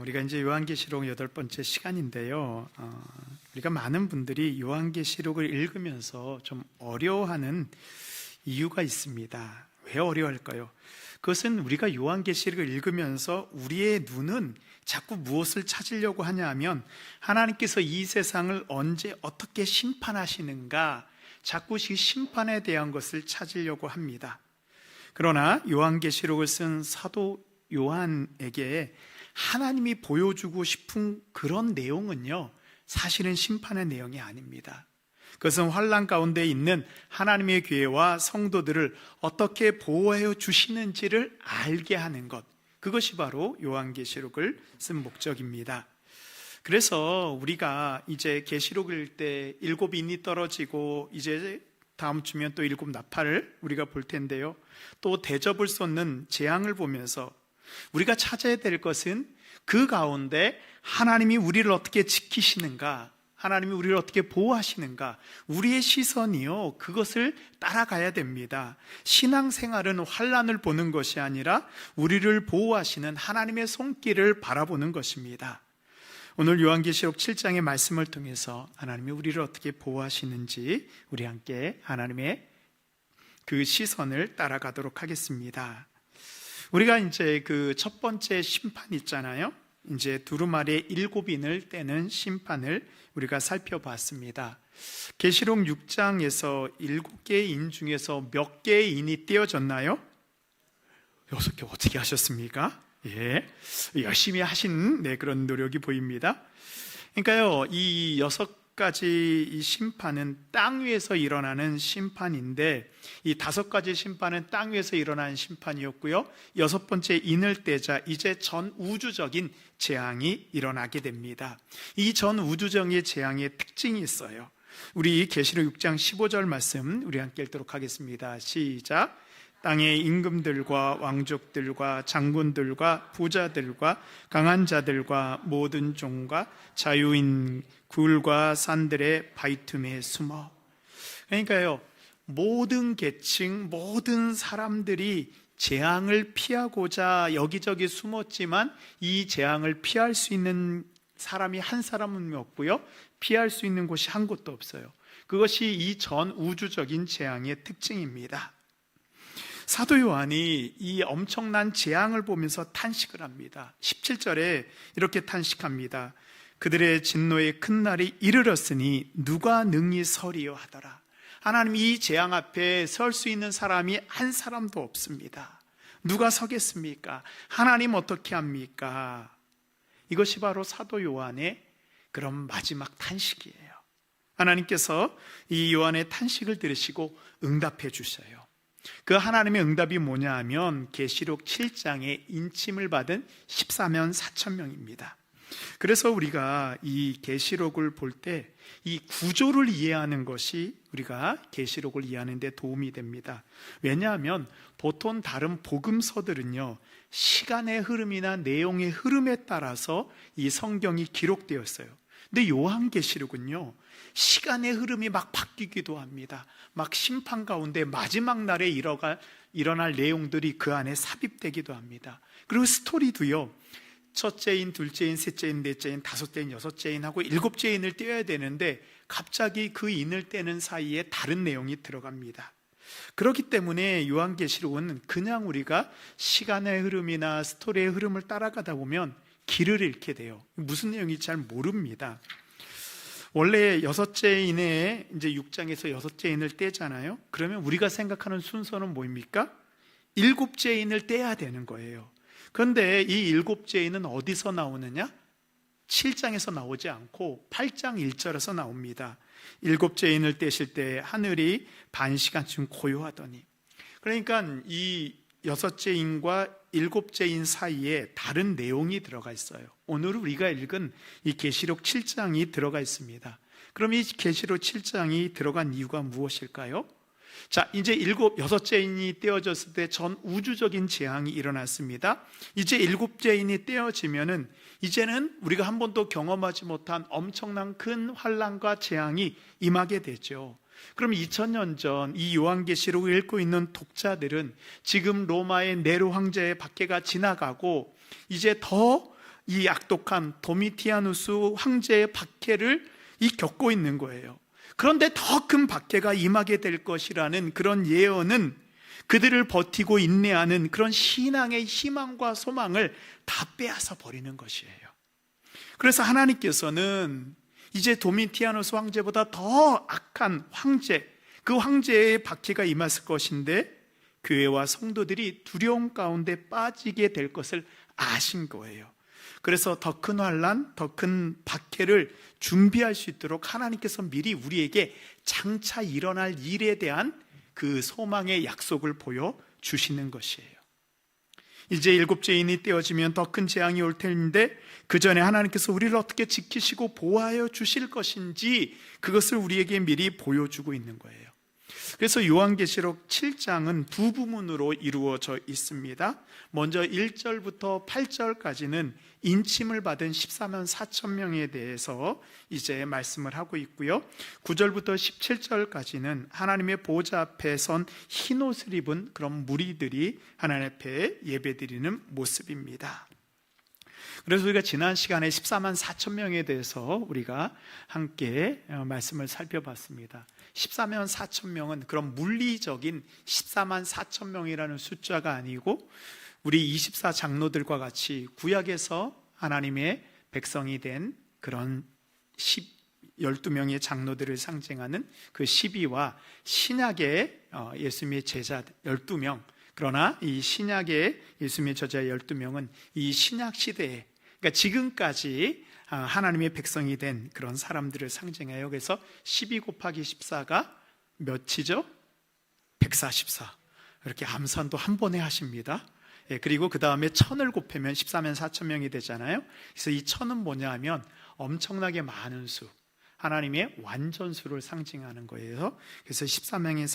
우리가 이제 요한계시록 8번째 시간인데요. 우리가 많은 분들이 요한계시록을 읽으면서 좀 어려워하는 이유가 있습니다. 왜 어려워할까요? 그것은 우리가 요한계시록을 읽으면서 우리의 눈은 자꾸 무엇을 찾으려고 하냐 하면 하나님께서 이 세상을 언제 어떻게 심판하시는가, 자꾸 이 심판에 대한 것을 찾으려고 합니다. 그러나 요한계시록을 쓴 사도 요한에게 하나님이 보여주고 싶은 그런 내용은요, 사실은 심판의 내용이 아닙니다. 그것은 환난 가운데 있는 하나님의 교회와 성도들을 어떻게 보호해 주시는지를 알게 하는 것, 그것이 바로 요한계시록을 쓴 목적입니다. 그래서 우리가 이제 계시록을 읽을 때 7인이 떨어지고 이제 다음 주면 또 7 나팔을 우리가 볼 텐데요, 또 대접을 쏟는 재앙을 보면서 우리가 찾아야 될 것은 그 가운데 하나님이 우리를 어떻게 지키시는가, 하나님이 우리를 어떻게 보호하시는가, 우리의 시선이요, 그것을 따라가야 됩니다. 신앙생활은 환난을 보는 것이 아니라 우리를 보호하시는 하나님의 손길을 바라보는 것입니다. 오늘 요한계시록 7장의 말씀을 통해서 하나님이 우리를 어떻게 보호하시는지 우리 함께 하나님의 그 시선을 따라가도록 하겠습니다. 우리가 이제 그 첫 번째 심판 있잖아요. 이제 두루마리의 7인을 떼는 심판을 우리가 살펴봤습니다. 계시록 6장에서 7개의 인 중에서 몇 개의 인이 떼어졌나요? 6개. 어떻게 하셨습니까? 예, 열심히 하신 그런 노력이 보입니다. 그러니까요, 이 6가지 이 심판은 땅 위에서 일어나는 심판인데, 이 5가지 심판은 땅 위에서 일어나는 심판이었고요, 6번째 인을 떼자 이제 전 우주적인 재앙이 일어나게 됩니다. 이 전 우주적인 재앙의 특징이 있어요. 우리 계시록 6장 15절 말씀 우리 함께 읽도록 하겠습니다. 시작. 땅의 임금들과 왕족들과 장군들과 부자들과 강한 자들과 모든 종과 자유인 굴과 산들의 바위틈에 숨어. 그러니까요, 모든 계층, 모든 사람들이 재앙을 피하고자 여기저기 숨었지만 이 재앙을 피할 수 있는 사람이 한 사람은 없고요, 피할 수 있는 곳이 한 곳도 없어요. 그것이 이 전 우주적인 재앙의 특징입니다. 사도 요한이 이 엄청난 재앙을 보면서 탄식을 합니다. 17절에 이렇게 탄식합니다. 그들의 진노의 큰 날이 이르렀으니 누가 능히 서리요 하더라. 하나님이 이 재앙 앞에 설 수 있는 사람이 한 사람도 없습니다. 누가 서겠습니까? 하나님 어떻게 합니까? 이것이 바로 사도 요한의 그런 마지막 탄식이에요. 하나님께서 이 요한의 탄식을 들으시고 응답해 주셔요. 그 하나님의 응답이 뭐냐 하면 계시록 7장에 인침을 받은 14만 4천 명입니다. 그래서 우리가 이 계시록을 볼 때 이 구조를 이해하는 것이 우리가 계시록을 이해하는 데 도움이 됩니다. 왜냐하면 보통 다른 복음서들은요, 시간의 흐름이나 내용의 흐름에 따라서 이 성경이 기록되어 있어요. 근데 요한계시록은요, 시간의 흐름이 막 바뀌기도 합니다. 막 심판 가운데 마지막 날에 일어날 내용들이 그 안에 삽입되기도 합니다. 그리고 스토리도요, 첫째인, 둘째인, 셋째인, 넷째인, 다섯째인, 여섯째인 하고 7째인을 떼어야 되는데 갑자기 그 인을 떼는 사이에 다른 내용이 들어갑니다. 그렇기 때문에 요한계시록은 그냥 우리가 시간의 흐름이나 스토리의 흐름을 따라가다 보면 길을 잃게 돼요. 무슨 내용인지 잘 모릅니다. 원래 6째인에 이제 6장에서 6째인을 떼잖아요. 그러면 우리가 생각하는 순서는 뭐입니까? 7째인을 떼야 되는 거예요. 그런데 이 7째인은 어디서 나오느냐? 7장에서 나오지 않고 8장 1절에서 나옵니다. 7째인을 떼실 때 하늘이 반 시간쯤 고요하더니. 그러니까 이 6째인과 7째인 사이에 다른 내용이 들어가 있어요. 오늘 우리가 읽은 이 계시록 7장이 들어가 있습니다. 그럼 이 계시록 7장이 들어간 이유가 무엇일까요? 자, 이제 6째인이 떼어졌을 때 전 우주적인 재앙이 일어났습니다. 이제 7째인이 떼어지면은 이제는 우리가 한 번도 경험하지 못한 엄청난 큰 환난과 재앙이 임하게 되죠. 그럼 2000년 전 이 요한계시록을 읽고 있는 독자들은 지금 로마의 네로 황제의 박해가 지나가고 이제 더 이 악독한 도미티아누스 황제의 박해를 겪고 있는 거예요. 그런데 더 큰 박해가 임하게 될 것이라는 그런 예언은 그들을 버티고 인내하는 그런 신앙의 희망과 소망을 다 빼앗아 버리는 것이에요. 그래서 하나님께서는 이제 도미티아누스 황제보다 더 악한 황제, 그 황제의 박해가 임했을 것인데 교회와 성도들이 두려움 가운데 빠지게 될 것을 아신 거예요. 그래서 더 큰 환난, 더 큰 박해를 준비할 수 있도록 하나님께서 미리 우리에게 장차 일어날 일에 대한 그 소망의 약속을 보여주시는 것이에요. 이제 7째 인이 떼어지면 더 큰 재앙이 올 텐데 그 전에 하나님께서 우리를 어떻게 지키시고 보호하여 주실 것인지 그것을 우리에게 미리 보여주고 있는 거예요. 그래서 요한계시록 7장은 두 부문으로 이루어져 있습니다. 먼저 1절부터 8절까지는 인침을 받은 14만 4천 명에 대해서 이제 말씀을 하고 있고요. 9절부터 17절까지는 하나님의 보호자 앞에 선 흰옷을 입은 그런 무리들이 하나님 앞에 예배드리는 모습입니다. 그래서 우리가 지난 시간에 14만 4천 명에 대해서 우리가 함께 말씀을 살펴봤습니다. 14만 4천 명은 그런 물리적인 14만 4천 명이라는 숫자가 아니고 우리 24장로들과 같이 구약에서 하나님의 백성이 된 그런 12명의 장로들을 상징하는 그 12와 신약의 예수님의 제자 12명, 그러나 이 신약의 예수님의 제자 12명은 이 신약 시대에, 그러니까 지금까지 하나님의 백성이 된 그런 사람들을 상징해요. 그래서 12 곱하기 14가 몇이죠? 144. 이렇게 암산도 한 번에 하십니다. 그리고 그 다음에 1000을 곱하면 14만 4천 명이 되잖아요. 그래서 이 1000은 뭐냐 하면 엄청나게 많은 수, 하나님의 완전수를 상징하는 거예요. 그래서 14명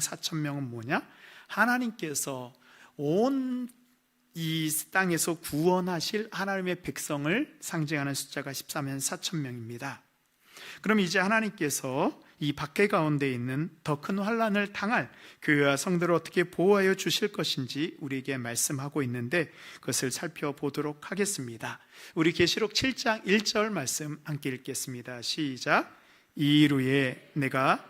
4천 명은 뭐냐? 하나님께서 온 이 땅에서 구원하실 하나님의 백성을 상징하는 숫자가 14만 4천 명입니다. 그럼 이제 하나님께서 이 박해 가운데 있는 더 큰 환난을 당할 교회와 성도를 어떻게 보호하여 주실 것인지 우리에게 말씀하고 있는데 그것을 살펴보도록 하겠습니다. 우리 계시록 7장 1절 말씀 함께 읽겠습니다. 시작. 이 일 후에 내가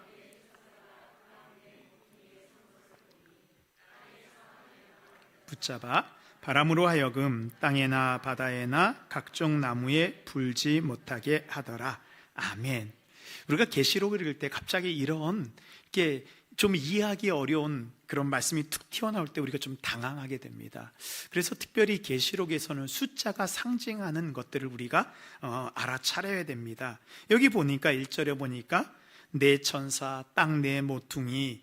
붙잡아 바람으로 하여금 땅에나 바다에나 각종 나무에 불지 못하게 하더라. 아멘. 우리가 계시록을 읽을 때 갑자기 이런 게 좀 이해하기 어려운 그런 말씀이 툭 튀어나올 때 우리가 좀 당황하게 됩니다. 그래서 특별히 계시록에서는 숫자가 상징하는 것들을 우리가 알아차려야 됩니다. 여기 보니까 1절에 보니까 네 천사, 땅 네 모퉁이,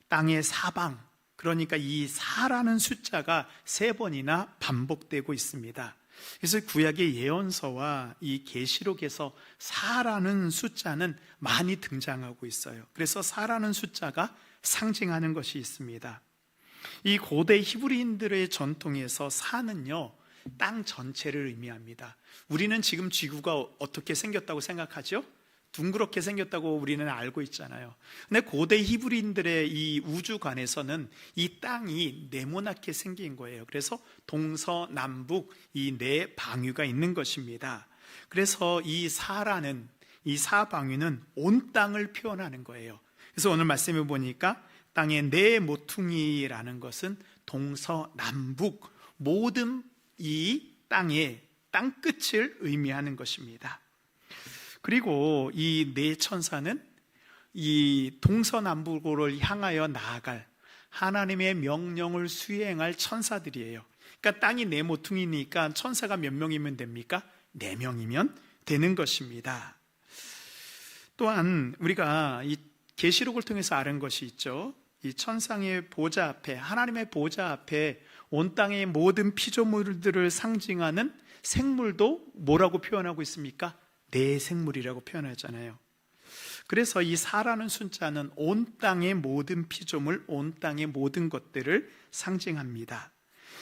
땅의 사방, 그러니까 이 4라는 숫자가 3번이나 반복되고 있습니다. 그래서 구약의 예언서와 이 계시록에서 4라는 숫자는 많이 등장하고 있어요. 그래서 4라는 숫자가 상징하는 것이 있습니다. 이 고대 히브리인들의 전통에서 4는요, 땅 전체를 의미합니다. 우리는 지금 지구가 어떻게 생겼다고 생각하죠? 둥그렇게 생겼다고 우리는 알고 있잖아요. 근데 고대 히브리인들의 이 우주관에서는 이 땅이 네모나게 생긴 거예요. 그래서 동서남북 이 네 방위가 있는 것입니다. 그래서 이 사라는, 이 사방위는 온 땅을 표현하는 거예요. 그래서 오늘 말씀을 보니까 땅의 네 모퉁이라는 것은 동서남북 모든 이 땅의 땅끝을 의미하는 것입니다. 그리고 이 네 천사는 이 동서남북으로 향하여 나아갈 하나님의 명령을 수행할 천사들이에요. 그러니까 땅이 네 모퉁이니까 천사가 몇 명이면 됩니까? 4명이면 되는 것입니다. 또한 우리가 이 계시록을 통해서 아는 것이 있죠. 이 천상의 보좌 앞에, 하나님의 보좌 앞에 온 땅의 모든 피조물들을 상징하는 생물도 뭐라고 표현하고 있습니까? 내 생물이라고 표현하잖아요. 그래서 이 4라는 숫자는 온 땅의 모든 피조물, 온 땅의 모든 것들을 상징합니다.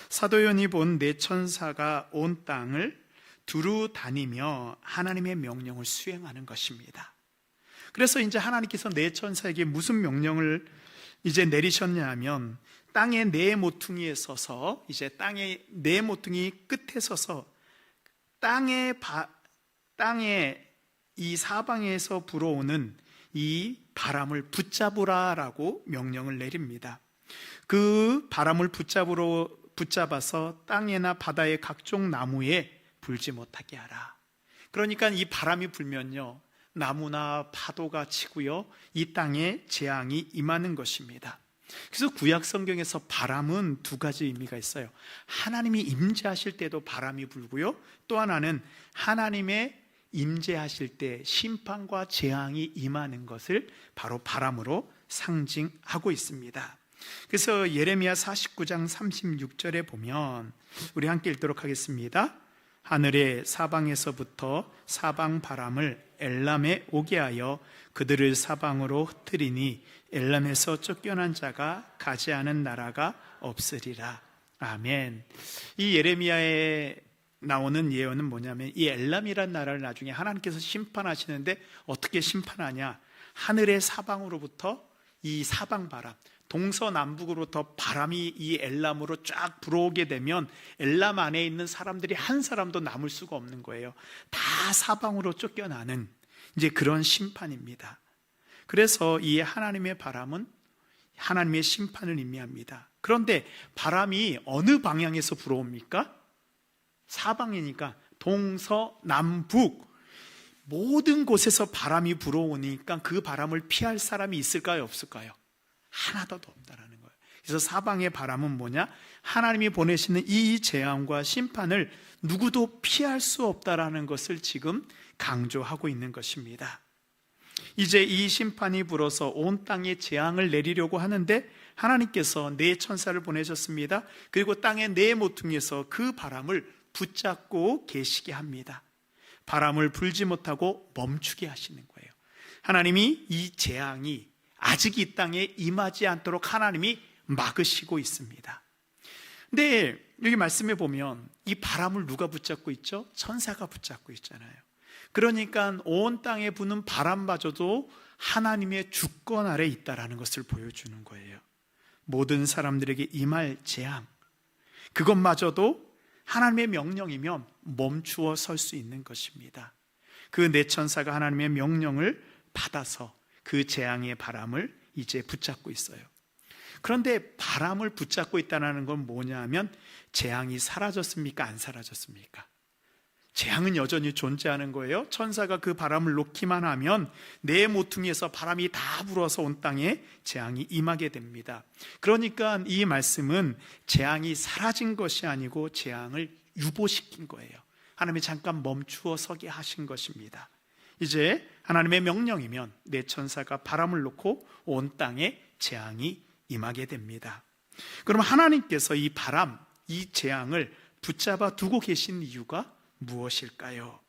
사도 요한이 본 네 천사가 온 땅을 두루 다니며 하나님의 명령을 수행하는 것입니다. 그래서 이제 하나님께서 네 천사에게 무슨 명령을 이제 내리셨냐 하면 땅의 네 모퉁이에 서서, 이제 땅의 네 모퉁이 끝에 서서 땅에 이 사방에서 불어오는 이 바람을 붙잡으라라고 명령을 내립니다. 그 바람을 붙잡아서 땅에나 바다의 각종 나무에 불지 못하게 하라. 그러니까 이 바람이 불면요, 나무나 파도가 치고요, 이 땅에 재앙이 임하는 것입니다. 그래서 구약 성경에서 바람은 두 가지 의미가 있어요. 하나님이 임재하실 때도 바람이 불고요, 또 하나는 하나님의 임재하실 때 심판과 재앙이 임하는 것을 바로 바람으로 상징하고 있습니다. 그래서 예레미야 49장 36절에 보면, 우리 함께 읽도록 하겠습니다. 하늘의 사방에서부터 사방 바람을 엘람에 오게 하여 그들을 사방으로 흩으리니 엘람에서 쫓겨난 자가 가지 않은 나라가 없으리라. 아멘. 이 예레미야에 나오는 예언은 뭐냐면, 이 엘람이란 나라를 나중에 하나님께서 심판하시는데 어떻게 심판하냐, 하늘의 사방으로부터 이 사방 바람, 동서남북으로부터 바람이 이 엘람으로 쫙 불어오게 되면 엘람 안에 있는 사람들이 한 사람도 남을 수가 없는 거예요. 다 사방으로 쫓겨나는 이제 그런 심판입니다. 그래서 이 하나님의 바람은 하나님의 심판을 의미합니다. 그런데 바람이 어느 방향에서 불어옵니까? 사방이니까 동서남북 모든 곳에서 바람이 불어오니까 그 바람을 피할 사람이 있을까요, 없을까요? 하나도 없다라는 거예요. 그래서 사방의 바람은 뭐냐? 하나님이 보내시는 이 재앙과 심판을 누구도 피할 수 없다라는 것을 지금 강조하고 있는 것입니다. 이제 이 심판이 불어서 온 땅에 재앙을 내리려고 하는데 하나님께서 네 천사를 보내셨습니다. 그리고 땅의 네 모퉁이에서 그 바람을 붙잡고 계시게 합니다. 바람을 불지 못하고 멈추게 하시는 거예요. 하나님이 이 재앙이 아직 이 땅에 임하지 않도록 하나님이 막으시고 있습니다. 근데 여기 말씀해 보면 이 바람을 누가 붙잡고 있죠? 천사가 붙잡고 있잖아요. 그러니까 온 땅에 부는 바람마저도 하나님의 주권 아래 있다라는 것을 보여주는 거예요. 모든 사람들에게 임할 재앙, 그것마저도 하나님의 명령이면 멈추어 설 수 있는 것입니다. 그 네 천사가 하나님의 명령을 받아서 그 재앙의 바람을 이제 붙잡고 있어요. 그런데 바람을 붙잡고 있다는 건 뭐냐면, 재앙이 사라졌습니까? 안 사라졌습니까? 재앙은 여전히 존재하는 거예요. 천사가 그 바람을 놓기만 하면 네 모퉁이에서 바람이 다 불어서 온 땅에 재앙이 임하게 됩니다. 그러니까 이 말씀은 재앙이 사라진 것이 아니고 재앙을 유보시킨 거예요. 하나님이 잠깐 멈추어 서게 하신 것입니다. 이제 하나님의 명령이면 네 천사가 바람을 놓고 온 땅에 재앙이 임하게 됩니다. 그럼 하나님께서 이 바람, 이 재앙을 붙잡아 두고 계신 이유가 무엇일까요?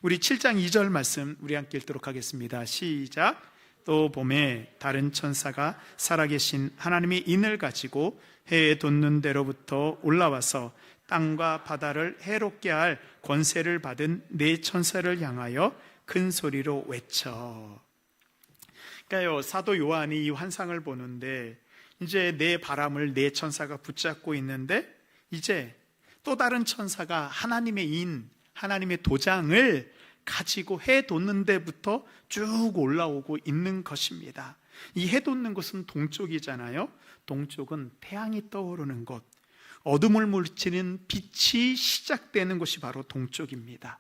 우리 7장 2절 말씀 우리 함께 읽도록 하겠습니다. 시작. 또 봄에 다른 천사가 살아계신 하나님의 인을 가지고 해에 돋는 데로부터 올라와서 땅과 바다를 해롭게 할 권세를 받은 네 천사를 향하여 큰 소리로 외쳐. 그러니까요, 사도 요한이 이 환상을 보는데 이제 네 바람을 네 천사가 붙잡고 있는데 이제 또 다른 천사가 하나님의 인, 하나님의 도장을 가지고 해 돋는 데부터 쭉 올라오고 있는 것입니다. 이 해 돋는 곳은 동쪽이잖아요. 동쪽은 태양이 떠오르는 곳, 어둠을 물리치는 빛이 시작되는 곳이 바로 동쪽입니다.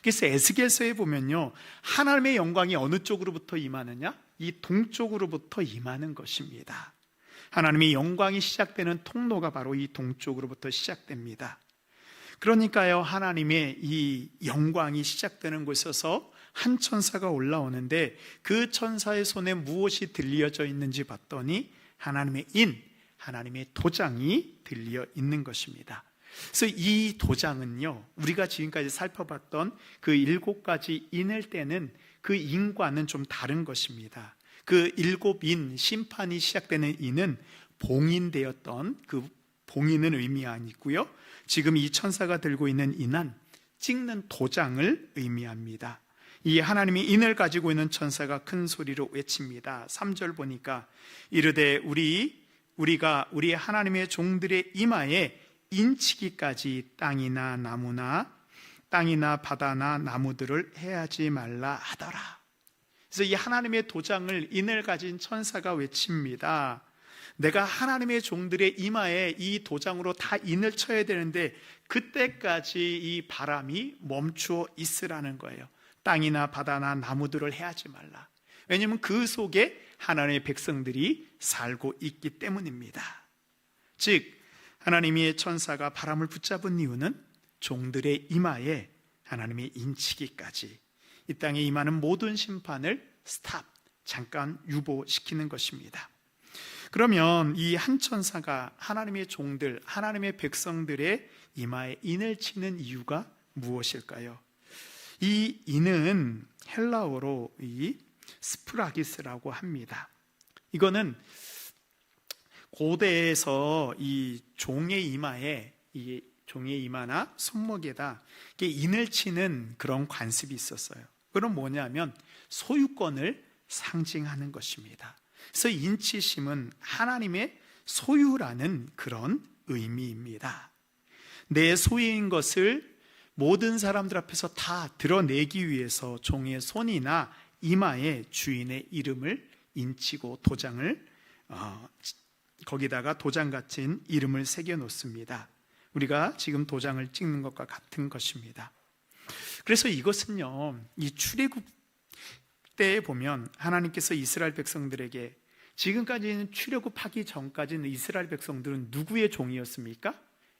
그래서 에스겔서에 보면요, 하나님의 영광이 어느 쪽으로부터 임하느냐? 이 동쪽으로부터 임하는 것입니다. 하나님의 영광이 시작되는 통로가 바로 이 동쪽으로부터 시작됩니다. 그러니까요, 하나님의 이 영광이 시작되는 곳에서 한 천사가 올라오는데 그 천사의 손에 무엇이 들려져 있는지 봤더니 하나님의 인, 하나님의 도장이 들려 있는 것입니다. 그래서 이 도장은요, 우리가 지금까지 살펴봤던 그 7가지 인을 떼는 그 인과는 좀 다른 것입니다. 그 7인, 심판이 시작되는 인은 봉인되었던 그 봉인은 의미 아니고요, 지금 이 천사가 들고 있는 인은 찍는 도장을 의미합니다. 이 하나님이 인을 가지고 있는 천사가 큰 소리로 외칩니다. 3절 보니까 이르되 우리가 우리 하나님의 종들의 이마에 인치기까지 땅이나 나무나 땅이나 바다나 나무들을 해하지 말라 하더라. 그래서 이 하나님의 도장을 인을 가진 천사가 외칩니다. 내가 하나님의 종들의 이마에 이 도장으로 다 인을 쳐야 되는데 그때까지 이 바람이 멈추어 있으라는 거예요. 땅이나 바다나 나무들을 해하지 말라. 왜냐하면 그 속에 하나님의 백성들이 살고 있기 때문입니다. 즉 하나님의 천사가 바람을 붙잡은 이유는 종들의 이마에 하나님의 인치기까지 이 땅에 임하는 모든 심판을 잠깐 유보시키는 것입니다. 그러면 이 한 천사가 하나님의 종들, 하나님의 백성들의 이마에 인을 치는 이유가 무엇일까요? 이 인은 헬라어로 이 스프라기스라고 합니다. 이거는 고대에서 이 종의 이마에, 이 종의 이마나 손목에다 인을 치는 그런 관습이 있었어요. 그럼 뭐냐면 소유권을 상징하는 것입니다. 그래서 인치심은 하나님의 소유라는 그런 의미입니다. 내 소유인 것을 모든 사람들 앞에서 다 드러내기 위해서 종의 손이나 이마에 주인의 이름을 인치고 도장을 거기다가 도장 같은 이름을 새겨 놓습니다. 우리가 지금 도장을 찍는 것과 같은 것입니다. 그래서 이것은요, 이 출애굽 때에 보면 하나님께서 이스라엘 백성들에게, 지금까지는 출애굽하기 전까지는 이스라엘 백성들은 누구의 종이었습니까?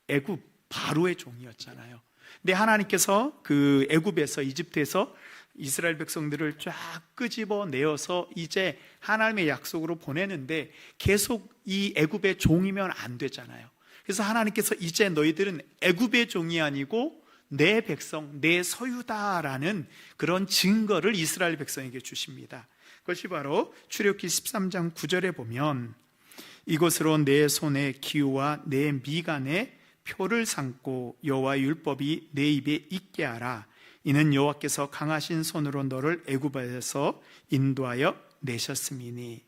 애굽 바로의 종이었잖아요. 근데 하나님께서 그 애굽에서, 이집트에서 이스라엘 백성들을 쫙 끄집어 내어서 이제 하나님의 약속으로 보내는데 계속 이 애굽의 종이면 안 되잖아요. 그래서 하나님께서 이제 너희들은 애굽의 종이 아니고 내 백성, 내 소유다라는 그런 증거를 이스라엘 백성에게 주십니다. 그것이 바로 출애굽기 13장 9절에 보면 이것으로 내 손에 기호와 내 미간에 표를 삼고 여호와의 율법이 내 입에 있게 하라. 이는 여호와께서 강하신 손으로 너를 애굽에서 인도하여 내셨음이니.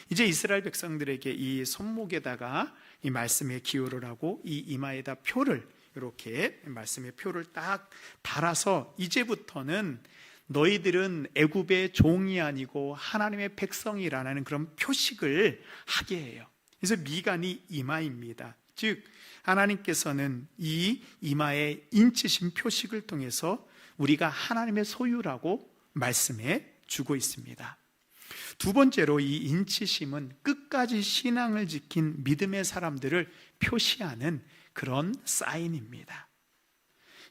이제 이스라엘 백성들에게 이 손목에다가 이 말씀의 기호를 하고 이 이마에다 표를, 이렇게 말씀의 표를 딱 달아서 이제부터는 너희들은 애굽의 종이 아니고 하나님의 백성이라는 그런 표식을 하게 해요. 그래서 미간이 이마입니다. 즉 하나님께서는 이 이마에 인치신 표식을 통해서 우리가 하나님의 소유라고 말씀해 주고 있습니다. 두 번째로 이 인치심은 끝까지 신앙을 지킨 믿음의 사람들을 표시하는 그런 사인입니다.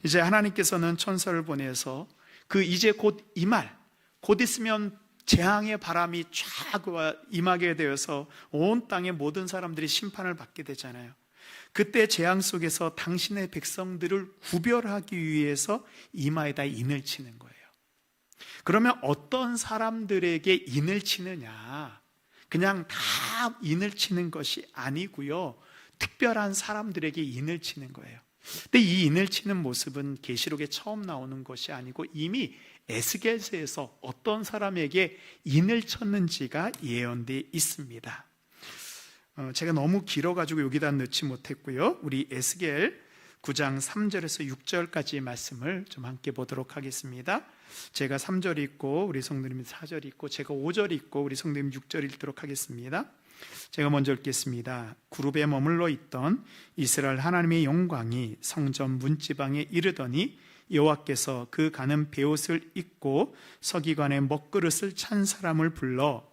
이제 하나님께서는 천사를 보내서 그 이제 곧 임할, 곧 있으면 재앙의 바람이 쫙 임하게 되어서 온 땅의 모든 사람들이 심판을 받게 되잖아요. 그때 재앙 속에서 당신의 백성들을 구별하기 위해서 이마에다 인을 치는 거예요. 그러면 어떤 사람들에게 인을 치느냐? 그냥 다 인을 치는 것이 아니고요, 특별한 사람들에게 인을 치는 거예요. 근데 이 인을 치는 모습은 계시록에 처음 나오는 것이 아니고 이미 에스겔서에서 어떤 사람에게 인을 쳤는지가 예언되어 있습니다. 제가 너무 길어가지고 여기다 넣지 못했고요, 우리 에스겔 9장 3절에서 6절까지의 말씀을 좀 함께 보도록 하겠습니다. 제가 3절 읽고 우리 성도님 4절 읽고 제가 5절 읽고 우리 성도님 6절 읽도록 하겠습니다. 제가 먼저 읽겠습니다. 구룹에 머물러 있던 이스라엘 하나님의 영광이 성전 문지방에 이르더니 여호와께서 그 가는 베옷을 입고 서기관의 먹그릇을 찬 사람을 불러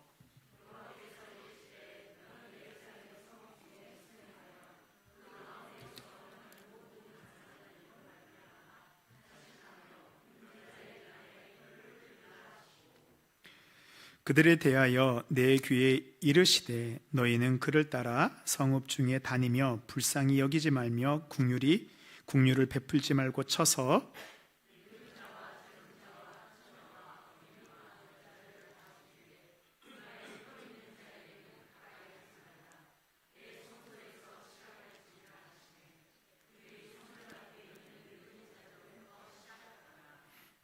그들에 대하여 내 귀에 이르시되 너희는 그를 따라 성읍 중에 다니며 불쌍히 여기지 말며 국률을 베풀지 말고 쳐서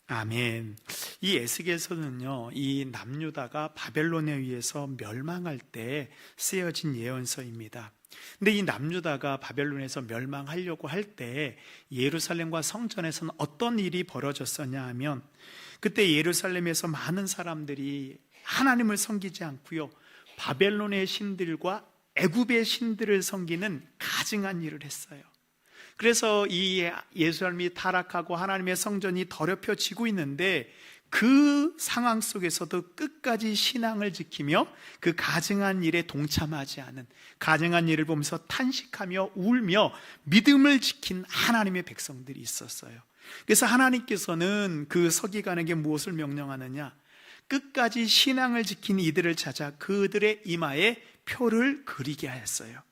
아멘. 이 에스겔서는요, 이 남유다가 바벨론에 의해서 멸망할 때 쓰여진 예언서입니다. 근데 이 남유다가 바벨론에서 멸망하려고 할 때 예루살렘과 성전에서는 어떤 일이 벌어졌었냐 하면, 그때 예루살렘에서 많은 사람들이 하나님을 섬기지 않고요, 바벨론의 신들과 애굽의 신들을 섬기는 가증한 일을 했어요. 그래서 이 예루살렘이 타락하고 하나님의 성전이 더럽혀지고 있는데, 그 상황 속에서도 끝까지 신앙을 지키며 그 가증한 일에 동참하지 않은, 가증한 일을 보면서 탄식하며 울며 믿음을 지킨 하나님의 백성들이 있었어요. 그래서 하나님께서는 그 서기관에게 무엇을 명령하느냐, 끝까지 신앙을 지킨 이들을 찾아 그들의 이마에 표를 그리게 하였어요.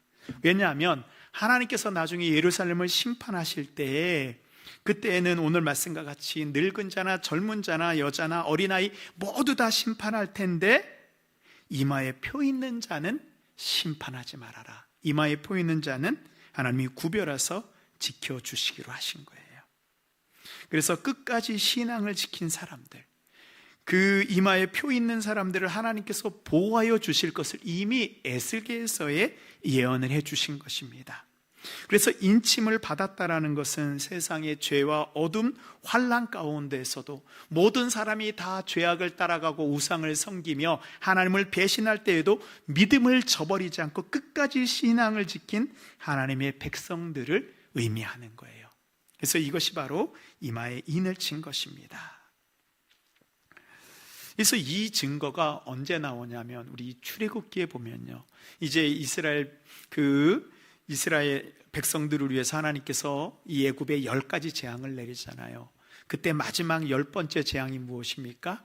왜냐하면 하나님께서 나중에 예루살렘을 심판하실 때에, 그때에는 오늘 말씀과 같이 늙은 자나 젊은 자나 여자나 어린아이 모두 다 심판할 텐데, 이마에 표 있는 자는 심판하지 말아라. 이마에 표 있는 자는 하나님이 구별해서 지켜주시기로 하신 거예요. 그래서 끝까지 신앙을 지킨 사람들, 그 이마에 표 있는 사람들을 하나님께서 보호하여 주실 것을 이미 에스겔서에 예언을 해 주신 것입니다. 그래서 인침을 받았다라는 것은 세상의 죄와 어둠, 환난 가운데에서도 모든 사람이 다 죄악을 따라가고 우상을 섬기며 하나님을 배신할 때에도 믿음을 저버리지 않고 끝까지 신앙을 지킨 하나님의 백성들을 의미하는 거예요. 그래서 이것이 바로 이마에 인을 친 것입니다. 그래서 이 증거가 언제 나오냐면, 우리 출애굽기에 보면요, 이제 이스라엘 백성들을 위해서 하나님께서 이 애굽에 10가지 재앙을 내리잖아요. 그때 마지막 10번째 재앙이 무엇입니까?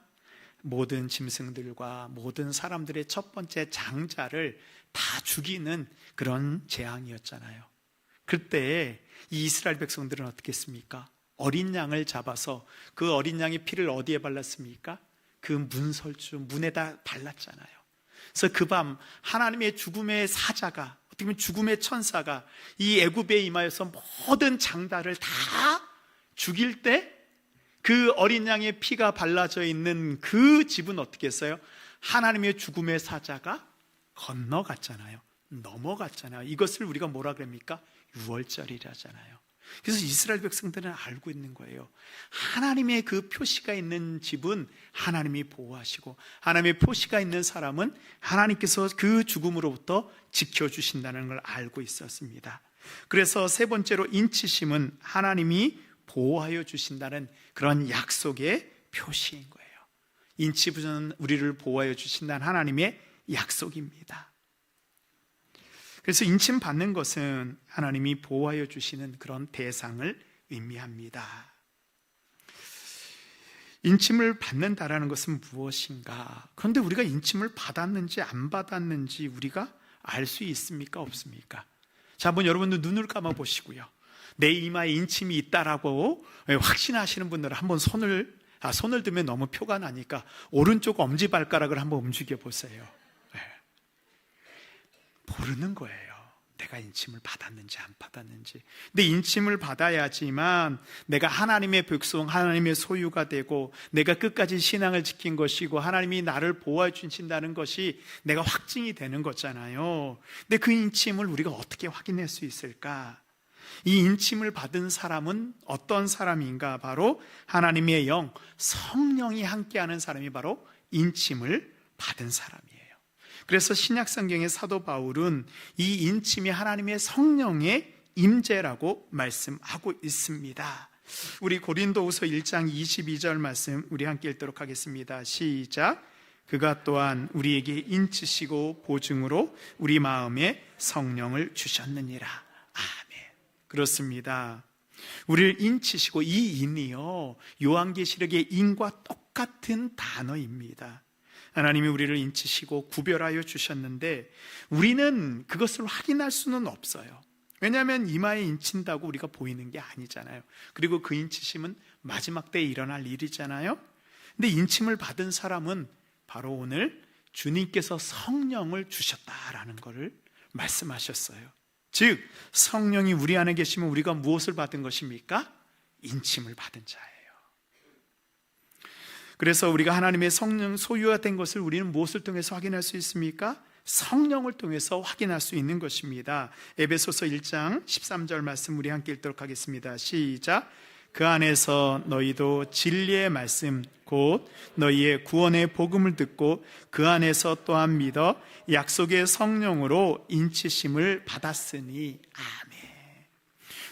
모든 짐승들과 모든 사람들의 첫 번째 장자를 다 죽이는 그런 재앙이었잖아요. 그때 이 이스라엘 백성들은 어떻게 했습니까? 어린 양을 잡아서 그 어린 양의 피를 어디에 발랐습니까? 그 문설주, 문에다 발랐잖아요. 그래서 그 밤 하나님의 죽음의 사자가, 어떻게 보면 죽음의 천사가 이 애굽에 임하여서 모든 장자를 다 죽일 때, 그 어린 양의 피가 발라져 있는 그 집은 어떻게 했어요? 하나님의 죽음의 사자가 건너갔잖아요. 넘어갔잖아요. 이것을 우리가 뭐라 그럽니까? 유월절이라잖아요. 그래서 이스라엘 백성들은 알고 있는 거예요. 하나님의 그 표시가 있는 집은 하나님이 보호하시고, 하나님의 표시가 있는 사람은 하나님께서 그 죽음으로부터 지켜주신다는 걸 알고 있었습니다. 그래서 세 번째로 인치심은 하나님이 보호하여 주신다는 그런 약속의 표시인 거예요. 인치부는 우리를 보호하여 주신다는 하나님의 약속입니다. 그래서 인침 받는 것은 하나님이 보호하여 주시는 그런 대상을 의미합니다. 인침을 받는다라는 것은 무엇인가? 그런데 우리가 인침을 받았는지 안 받았는지 우리가 알 수 있습니까? 없습니까? 자, 한번 여러분들 눈을 감아 보시고요, 내 이마에 인침이 있다라고 확신하시는 분들은 한번 손을 들면 너무 표가 나니까 오른쪽 엄지발가락을 한번 움직여 보세요. 모르는 거예요, 내가 인침을 받았는지 안 받았는지. 근데 인침을 받아야지만 내가 하나님의 백성, 하나님의 소유가 되고, 내가 끝까지 신앙을 지킨 것이고, 하나님이 나를 보호해 주신다는 것이 내가 확증이 되는 거잖아요. 근데 그 인침을 우리가 어떻게 확인할 수 있을까? 이 인침을 받은 사람은 어떤 사람인가? 바로 하나님의 영, 성령이 함께하는 사람이 바로 인침을 받은 사람이에요. 그래서 신약성경의 사도 바울은 이 인침이 하나님의 성령의 임재라고 말씀하고 있습니다. 우리 고린도후서 1장 22절 말씀 우리 함께 읽도록 하겠습니다. 시작. 그가 또한 우리에게 인치시고 보증으로 우리 마음에 성령을 주셨느니라. 아멘. 그렇습니다. 우리를 인치시고, 이 인이요, 요한계시록의 인과 똑같은 단어입니다. 하나님이 우리를 인치시고 구별하여 주셨는데, 우리는 그것을 확인할 수는 없어요. 왜냐하면 이마에 인친다고 우리가 보이는 게 아니잖아요. 그리고 그 인치심은 마지막 때에 일어날 일이잖아요. 근데 인침을 받은 사람은 바로 오늘 주님께서 성령을 주셨다라는 것을 말씀하셨어요. 즉, 성령이 우리 안에 계시면 우리가 무엇을 받은 것입니까? 인침을 받은 자예요. 그래서 우리가 하나님의 성령 소유가 된 것을 우리는 무엇을 통해서 확인할 수 있습니까? 성령을 통해서 확인할 수 있는 것입니다. 에베소서 1장 13절 말씀 우리 함께 읽도록 하겠습니다. 시작. 그 안에서 너희도 진리의 말씀 곧 너희의 구원의 복음을 듣고 그 안에서 또한 믿어 약속의 성령으로 인치심을 받았으니. 아멘.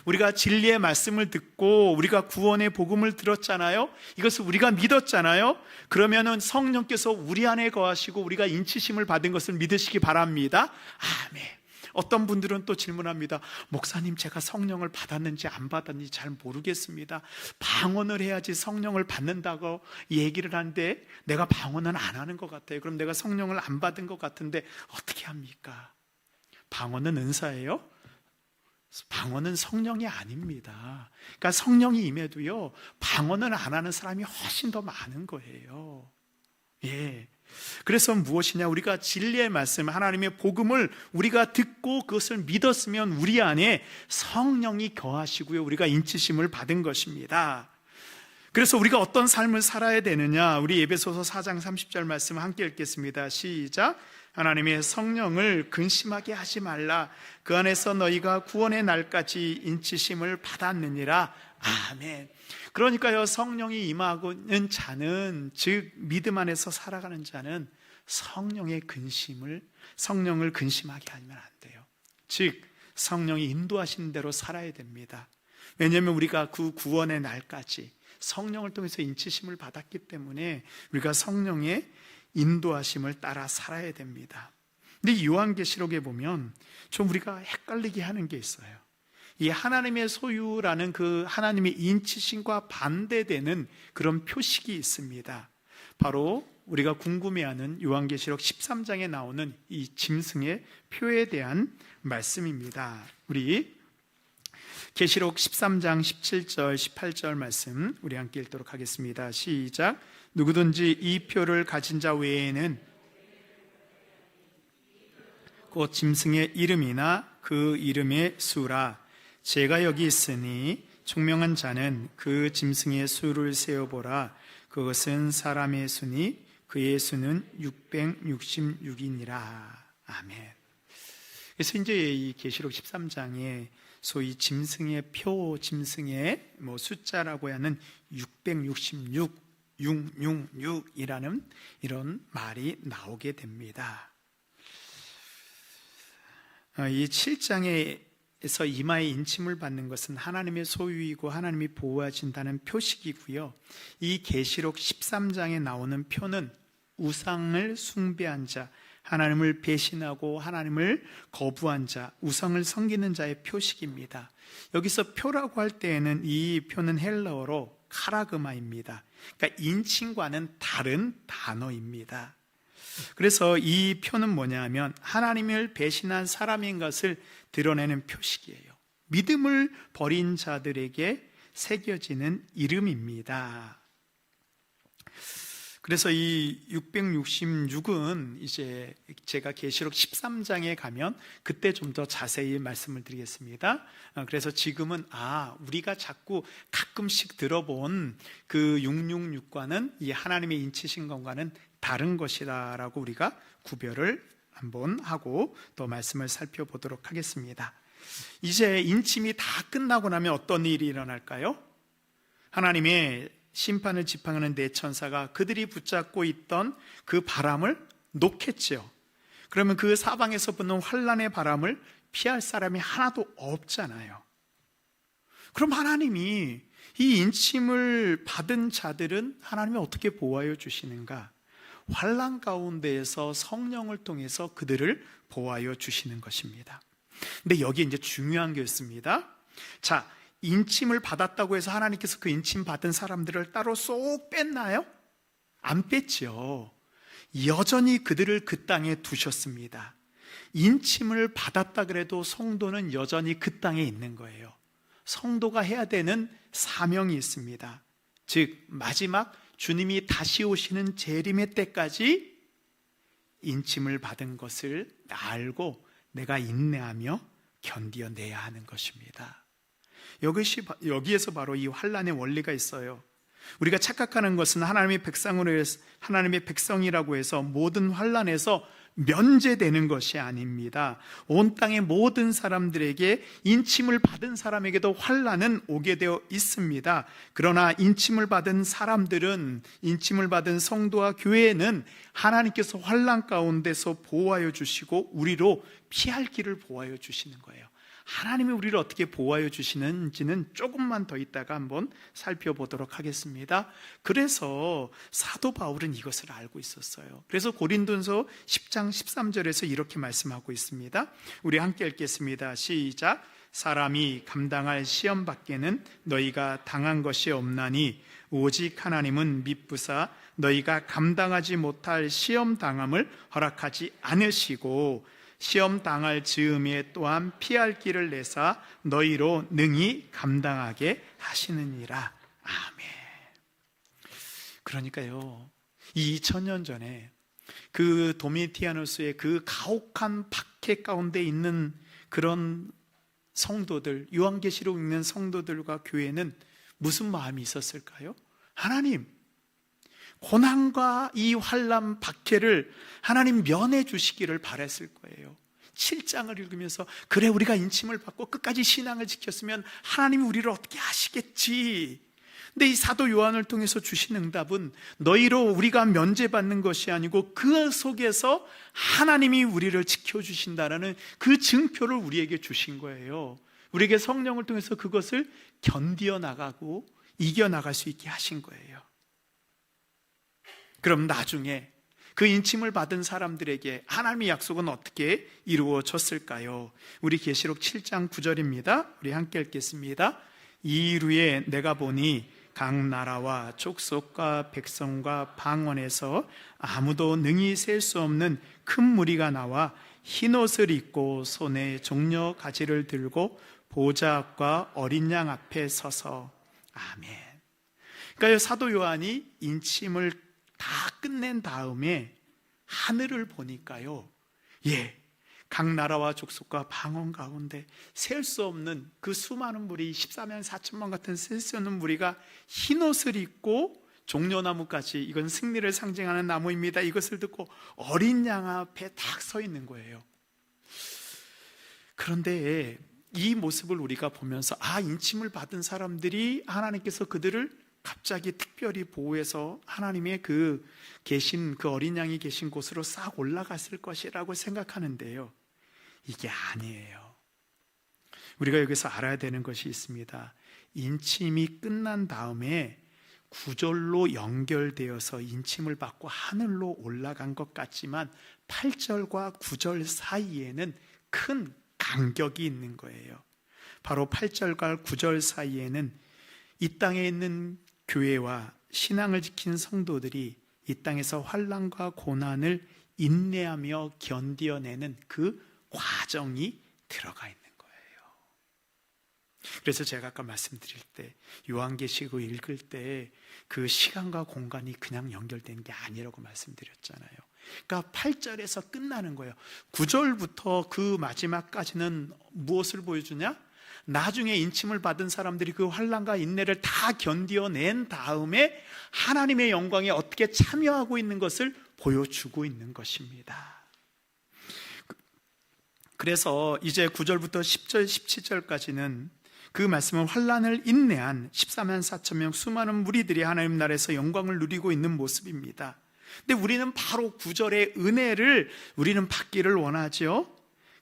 우리가 진리의 말씀을 듣고 우리가 구원의 복음을 들었잖아요. 이것을 우리가 믿었잖아요. 그러면은 성령께서 우리 안에 거하시고 우리가 인치심을 받은 것을 믿으시기 바랍니다. 아멘. 어떤 분들은 또 질문합니다. 목사님, 제가 성령을 받았는지 안 받았는지 잘 모르겠습니다. 방언을 해야지 성령을 받는다고 얘기를 하는데 내가 방언은 안 하는 것 같아요. 그럼 내가 성령을 안 받은 것 같은데 어떻게 합니까? 방언은 은사예요? 방언은 성령이 아닙니다. 그러니까 성령이 임해도요, 방언을 안 하는 사람이 훨씬 더 많은 거예요. 예. 그래서 무엇이냐? 우리가 진리의 말씀, 하나님의 복음을 우리가 듣고 그것을 믿었으면 우리 안에 성령이 거하시고요, 우리가 인치심을 받은 것입니다. 그래서 우리가 어떤 삶을 살아야 되느냐? 우리 에베소서 4장 30절 말씀 함께 읽겠습니다. 시작. 하나님의 성령을 근심하게 하지 말라. 그 안에서 너희가 구원의 날까지 인치심을 받았느니라. 아멘. 그러니까요, 성령이 임하는 자는, 즉 믿음 안에서 살아가는 자는 성령을 근심하게 하면 안 돼요. 즉 성령이 인도하시는 대로 살아야 됩니다. 왜냐하면 우리가 그 구원의 날까지 성령을 통해서 인치심을 받았기 때문에 우리가 성령의 인도하심을 따라 살아야 됩니다. 근데 요한계시록에 보면 좀 우리가 헷갈리게 하는 게 있어요. 이 하나님의 소유라는 그 하나님의 인치심과 반대되는 그런 표식이 있습니다. 바로 우리가 궁금해하는 요한계시록 13장에 나오는 이 짐승의 표에 대한 말씀입니다. 우리 계시록 13장 17절 18절 말씀 우리 함께 읽도록 하겠습니다. 시작. 누구든지 이 표를 가진 자 외에는 곧 짐승의 이름이나 그 이름의 수라 제가 여기 있으니 총명한 자는 그 짐승의 수를 세어보라. 그것은 사람의 수니 그의 수는 666이니라. 아멘. 그래서 이제 이 계시록 13장에 소위 짐승의 표, 짐승의 숫자라고 하는 666, 666이라는 이런 말이 나오게 됩니다. 이 7장에서 이마에 인침을 받는 것은 하나님의 소유이고 하나님이 보호하신다는 표식이고요. 이 계시록 13장에 나오는 표는 우상을 숭배한 자, 하나님을 배신하고 하나님을 거부한 자, 우상을 섬기는 자의 표식입니다. 여기서 표라고 할 때에는 이 표는 헬라어로 카라그마입니다. 그러니까 인칭과는 다른 단어입니다. 그래서 이 표는 뭐냐 하면 하나님을 배신한 사람인 것을 드러내는 표식이에요. 믿음을 버린 자들에게 새겨지는 이름입니다. 그래서 이 666은 이제 제가 계시록 13장에 가면 그때 좀 더 자세히 말씀을 드리겠습니다. 그래서 지금은 우리가 자꾸 가끔씩 들어본 그 666과는 이 하나님의 인치신 것과는 다른 것이다라고 우리가 구별을 한번 하고 또 말씀을 살펴보도록 하겠습니다. 이제 인침이 다 끝나고 나면 어떤 일이 일어날까요? 하나님의 심판을 지팡이하는 네 천사가 그들이 붙잡고 있던 그 바람을 놓겠죠. 그러면 그 사방에서 부는 환란의 바람을 피할 사람이 하나도 없잖아요. 그럼 하나님이 이 인침을 받은 자들은 하나님이 어떻게 보호하여 주시는가? 환란 가운데에서 성령을 통해서 그들을 보호하여 주시는 것입니다. 근데 여기 이제 중요한 게 있습니다. 자, 인침을 받았다고 해서 하나님께서 그 인침 받은 사람들을 따로 쏙 뺐나요? 안 뺐죠. 여전히 그들을 그 땅에 두셨습니다. 인침을 받았다 그래도 성도는 여전히 그 땅에 있는 거예요. 성도가 해야 되는 사명이 있습니다. 즉 마지막 주님이 다시 오시는 재림의 때까지 인침을 받은 것을 알고 내가 인내하며 견디어내야 하는 것입니다. 여기에서 바로 이 환란의 원리가 있어요. 우리가 착각하는 것은 하나님의 백성이라고 해서 모든 환란에서 면제되는 것이 아닙니다. 온 땅의 모든 사람들에게 인침을 받은 사람에게도 환난은 오게 되어 있습니다. 그러나 인침을 받은 사람들은, 인침을 받은 성도와 교회는 하나님께서 환난 가운데서 보호하여 주시고 우리로 피할 길을 보호하여 주시는 거예요. 하나님이 우리를 어떻게 보호하여 주시는지는 조금만 더 있다가 한번 살펴보도록 하겠습니다. 그래서 사도 바울은 이것을 알고 있었어요. 그래서 고린도전서 10장 13절에서 이렇게 말씀하고 있습니다. 우리 함께 읽겠습니다. 시작. 사람이 감당할 시험 밖에는 너희가 당한 것이 없나니 오직 하나님은 미쁘사 너희가 감당하지 못할 시험 당함을 허락하지 않으시고 시험 당할 즈음에 또한 피할 길을 내사 너희로 능히 감당하게 하시느니라. 아멘. 그러니까요, 이 2000년 전에 그 도미티아누스의 그 가혹한 박해 가운데 있는 그런 성도들, 요한계시록 읽는 성도들과 교회는 무슨 마음이 있었을까요? 하나님, 고난과 이 환난 박해를 하나님 면해 주시기를 바랬을 거예요. 7장을 읽으면서 그래, 우리가 인침을 받고 끝까지 신앙을 지켰으면 하나님이 우리를 어떻게 하시겠지. 근데 이 사도 요한을 통해서 주신 응답은 너희로 우리가 면제받는 것이 아니고 그 속에서 하나님이 우리를 지켜주신다라는 그 증표를 우리에게 주신 거예요. 우리에게 성령을 통해서 그것을 견디어 나가고 이겨나갈 수 있게 하신 거예요. 그럼 나중에 그 인침을 받은 사람들에게 하나님의 약속은 어떻게 이루어졌을까요? 우리 계시록 7장 9절입니다. 우리 함께 읽겠습니다. 이후에 내가 보니 각 나라와 족속과 백성과 방언에서 아무도 능히 셀 수 없는 큰 무리가 나와 흰옷을 입고 손에 종려 가지를 들고 보좌 앞과 어린 양 앞에 서서. 아멘. 그러니까 사도 요한이 인침을 다 끝낸 다음에 하늘을 보니까요, 각 나라와 족속과 방언 가운데 셀 수 없는 그 수많은 무리, 14만 4천만 같은 셀 수 없는 무리가 흰옷을 입고 종려나무까지, 이건 승리를 상징하는 나무입니다. 이것을 듣고 어린 양 앞에 딱 서 있는 거예요. 그런데 이 모습을 우리가 보면서 인침을 받은 사람들이 하나님께서 그들을 갑자기 특별히 보호해서 하나님의 그 계신 그 어린 양이 계신 곳으로 싹 올라갔을 것이라고 생각하는데요, 이게 아니에요. 우리가 여기서 알아야 되는 것이 있습니다. 인침이 끝난 다음에 구절로 연결되어서 인침을 받고 하늘로 올라간 것 같지만 8절과 9절 사이에는 큰 간격이 있는 거예요. 바로 8절과 9절 사이에는 이 땅에 있는 교회와 신앙을 지킨 성도들이 이 땅에서 환난과 고난을 인내하며 견디어내는 그 과정이 들어가 있는 거예요. 그래서 제가 아까 말씀드릴 때 요한계시록 읽을 때 그 시간과 공간이 그냥 연결되는 게 아니라고 말씀드렸잖아요. 그러니까 8절에서 끝나는 거예요. 9절부터 그 마지막까지는 무엇을 보여주냐? 나중에 인침을 받은 사람들이 그 환난과 인내를 다 견디어낸 다음에 하나님의 영광에 어떻게 참여하고 있는 것을 보여주고 있는 것입니다. 그래서 이제 9절부터 10절, 17절까지는 그 말씀은 환난을 인내한 14만 4천 명 수많은 무리들이 하나님 나라에서 영광을 누리고 있는 모습입니다. 근데 우리는 바로 9절의 은혜를 우리는 받기를 원하죠.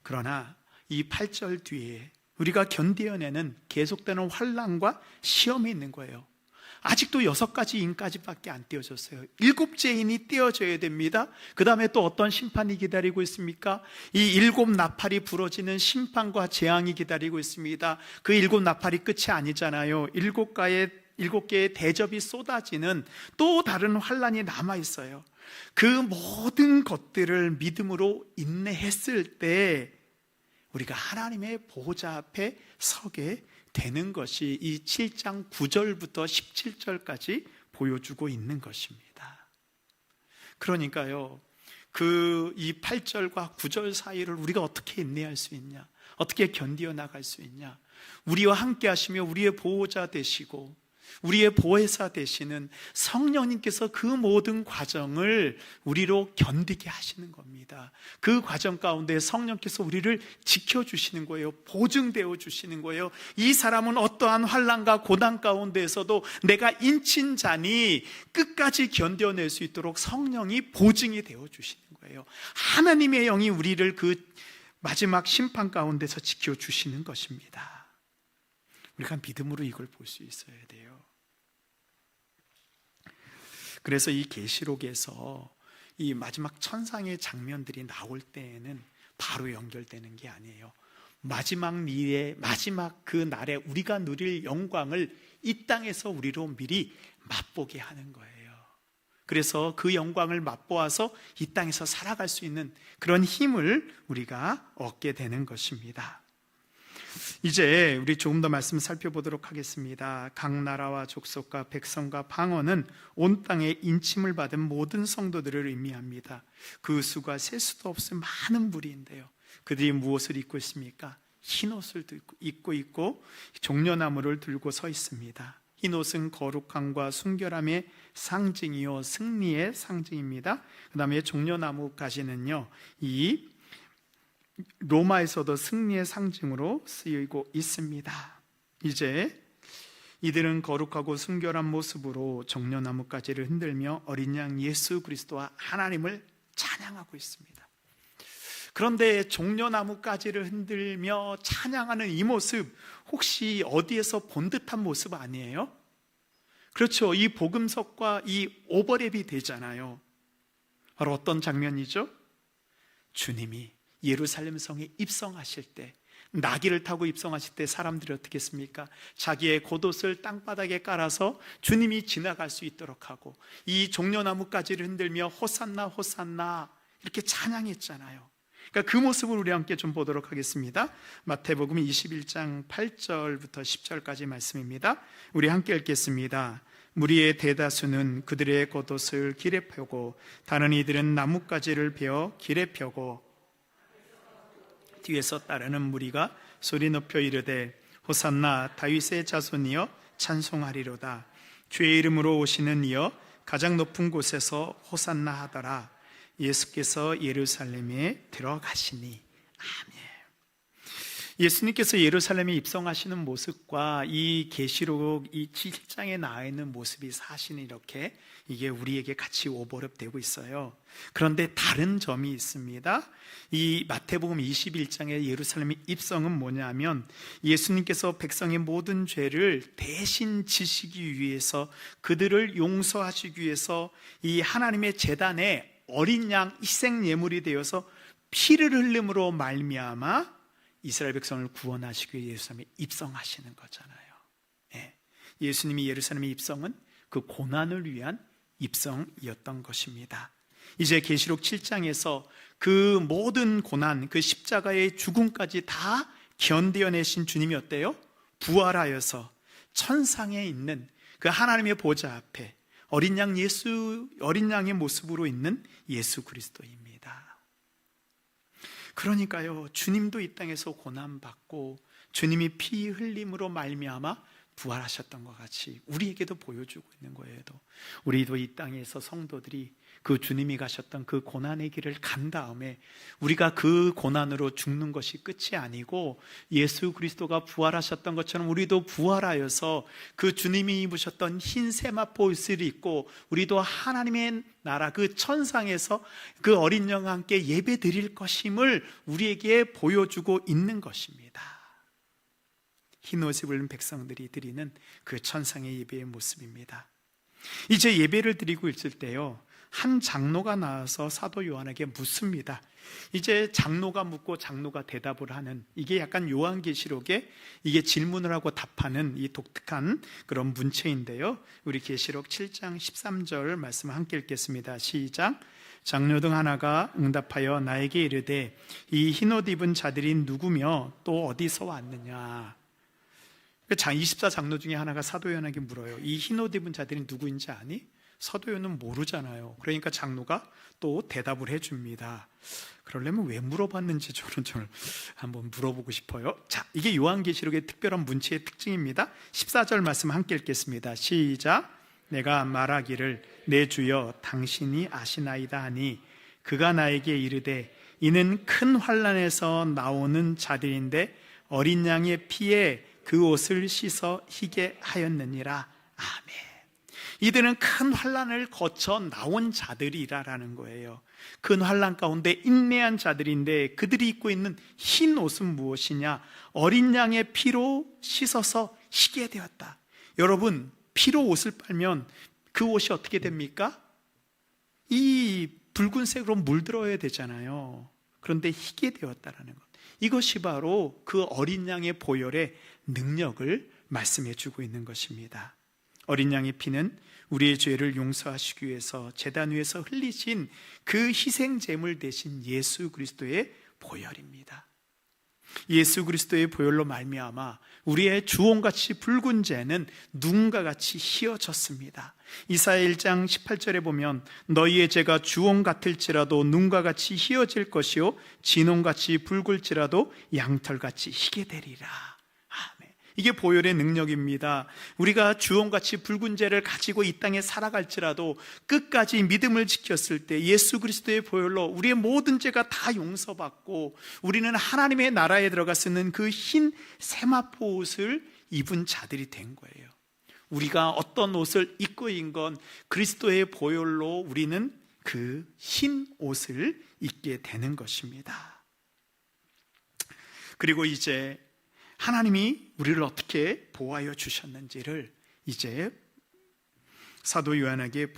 그러나 이 8절 뒤에 우리가 견디어내는 계속되는 환난과 시험이 있는 거예요. 아직도 6가지 인까지밖에 안 떼어졌어요. 7째 인이 떼어져야 됩니다. 그 다음에 또 어떤 심판이 기다리고 있습니까? 이 7 나팔이 부러지는 심판과 재앙이 기다리고 있습니다. 그 7 나팔이 끝이 아니잖아요. 7개의 대접이 쏟아지는 또 다른 환난이 남아있어요. 그 모든 것들을 믿음으로 인내했을 때 우리가 하나님의 보호자 앞에 서게 되는 것이 이 7장 9절부터 17절까지 보여주고 있는 것입니다. 그러니까요, 이 8절과 9절 사이를 우리가 어떻게 인내할 수 있냐, 어떻게 견디어 나갈 수 있냐, 우리와 함께 하시며 우리의 보호자 되시고 우리의 보혜사 되시는 성령님께서 그 모든 과정을 우리로 견디게 하시는 겁니다. 그 과정 가운데 성령께서 우리를 지켜주시는 거예요. 보증되어 주시는 거예요. 이 사람은 어떠한 환난과 고난 가운데에서도 내가 인친 자니 끝까지 견뎌낼 수 있도록 성령이 보증이 되어 주시는 거예요. 하나님의 영이 우리를 그 마지막 심판 가운데서 지켜주시는 것입니다. 우리가 믿음으로 이걸 볼 수 있어야 돼요. 그래서 이 계시록에서 이 마지막 천상의 장면들이 나올 때에는 바로 연결되는 게 아니에요. 마지막 미래, 마지막 그 날에 우리가 누릴 영광을 이 땅에서 우리로 미리 맛보게 하는 거예요. 그래서 그 영광을 맛보아서 이 땅에서 살아갈 수 있는 그런 힘을 우리가 얻게 되는 것입니다. 이제 우리 조금 더 말씀 살펴보도록 하겠습니다. 각 나라와 족속과 백성과 방언은 온 땅에 인침을 받은 모든 성도들을 의미합니다. 그 수가 셀 수도 없을 많은 무리인데요, 그들이 무엇을 입고 있습니까? 흰옷을 입고 있고 종려나무를 들고 서 있습니다. 흰옷은 거룩함과 순결함의 상징이요 승리의 상징입니다. 그 다음에 종려나무까지는요, 이 로마에서도 승리의 상징으로 쓰이고 있습니다. 이제 이들은 거룩하고 순결한 모습으로 종려나무가지를 흔들며 어린 양 예수 그리스도와 하나님을 찬양하고 있습니다. 그런데 종려나무가지를 흔들며 찬양하는 이 모습, 혹시 어디에서 본 듯한 모습 아니에요? 그렇죠. 이 복음석과 이 오버랩이 되잖아요. 바로 어떤 장면이죠? 주님이 예루살렘 성에 입성하실 때, 나귀를 타고 입성하실 때 사람들이 어떻게 했습니까? 자기의 겉옷을 땅바닥에 깔아서 주님이 지나갈 수 있도록 하고, 이 종려나무가지를 흔들며 호산나 호산나 이렇게 찬양했잖아요. 그러니까 그 모습을 우리 함께 좀 보도록 하겠습니다. 마태복음 21장 8절부터 10절까지 말씀입니다. 우리 함께 읽겠습니다. 무리의 대다수는 그들의 겉옷을 길에 펴고 다른 이들은 나뭇가지를 베어 길에 펴고 뒤에서 따르는 무리가 소리 높여 이르되 호산나 다윗의 자손이여 찬송하리로다. 주의 이름으로 오시는 이여 가장 높은 곳에서 호산나 하더라. 예수께서 예루살렘에 들어가시니. 아멘. 예수님께서 예루살렘에 입성하시는 모습과 이 계시록 이 7장에 나와 있는 모습이 사실은 이렇게 이게 우리에게 같이 오버랩 되고 있어요. 그런데 다른 점이 있습니다. 이 마태복음 21장의 예루살렘의 입성은 뭐냐면, 예수님께서 백성의 모든 죄를 대신 지시기 위해서, 그들을 용서하시기 위해서 이 하나님의 제단에 어린 양 희생 예물이 되어서 피를 흘림으로 말미암아 이스라엘 백성을 구원하시기 위해 예루살렘에 입성하시는 거잖아요. 예수님이 예루살렘에 입성은 그 고난을 위한 입성이었던 것입니다. 이제 계시록 7장에서 그 모든 고난, 그 십자가의 죽음까지 다 견뎌내신 주님이 어때요? 부활하여서 천상에 있는 그 하나님의 보좌 앞에 어린 양의 모습으로 있는 예수 그리스도입니다. 그러니까요, 주님도 이 땅에서 고난받고 주님이 피 흘림으로 말미암아 부활하셨던 것 같이 우리에게도 보여주고 있는 거예요. 우리도 이 땅에서 성도들이 그 주님이 가셨던 그 고난의 길을 간 다음에 우리가 그 고난으로 죽는 것이 끝이 아니고, 예수 그리스도가 부활하셨던 것처럼 우리도 부활하여서 그 주님이 입으셨던 흰 세마포 옷을 입고 우리도 하나님의 나라 그 천상에서 그 어린 양과 함께 예배 드릴 것임을 우리에게 보여주고 있는 것입니다. 흰 옷을 입은 백성들이 드리는 그 천상의 예배의 모습입니다. 이제 예배를 드리고 있을 때요, 한 장로가 나와서 사도 요한에게 묻습니다. 이제 장로가 묻고 장로가 대답을 하는, 이게 약간 요한계시록에 이게 질문을 하고 답하는 이 독특한 그런 문체인데요, 우리 계시록 7장 13절 말씀 함께 읽겠습니다. 시작. 장로 중 하나가 응답하여 나에게 이르되 이 흰옷 입은 자들이 누구며 또 어디서 왔느냐. 24장로 중에 하나가 사도 요한에게 물어요. 이 흰옷 입은 자들이 누구인지 아니? 사도요는 모르잖아요. 그러니까 장로가 또 대답을 해줍니다. 그러려면 왜 물어봤는지 저는 한번 물어보고 싶어요. 자, 이게 요한계시록의 특별한 문체의 특징입니다. 14절 말씀 함께 읽겠습니다. 시작. 내가 말하기를 내 주여 당신이 아시나이다 하니 그가 나에게 이르되 이는 큰 환난에서 나오는 자들인데 어린 양의 피에 그 옷을 씻어 희게 하였느니라. 아멘. 이들은 큰 환난을 거쳐 나온 자들이라는 거예요. 큰 환난 가운데 인내한 자들인데 그들이 입고 있는 흰 옷은 무엇이냐? 어린 양의 피로 씻어서 희게 되었다. 여러분, 피로 옷을 빨면 그 옷이 어떻게 됩니까? 이 붉은색으로 물들어야 되잖아요. 그런데 희게 되었다라는 것, 이것이 바로 그 어린 양의 보혈의 능력을 말씀해 주고 있는 것입니다. 어린 양의 피는 우리의 죄를 용서하시기 위해서 제단 위에서 흘리신 그 희생 제물 대신 예수 그리스도의 보혈입니다. 예수 그리스도의 보혈로 말미암아 우리의 주홍같이 붉은 죄는 눈과 같이 희어졌습니다. 이사야 1장 18절에 보면 너희의 죄가 주홍 같을지라도 눈과 같이 희어질 것이요 진홍같이 붉을지라도 양털같이 희게 되리라. 아멘. 이게 보혈의 능력입니다. 우리가 주홍같이 붉은 죄를 가지고 이 땅에 살아갈지라도 끝까지 믿음을 지켰을 때 예수 그리스도의 보혈로 우리의 모든 죄가 다 용서받고 우리는 하나님의 나라에 들어가 쓰는 그 흰 세마포 옷을 입은 자들이 된 거예요. 우리가 어떤 옷을 입고 있는 건 그리스도의 보혈로 우리는 그 흰 옷을 입게 되는 것입니다. 그리고 이제 하나님이 우리를 어떻게 보호하여 주셨는지를 이제 사도 요한에게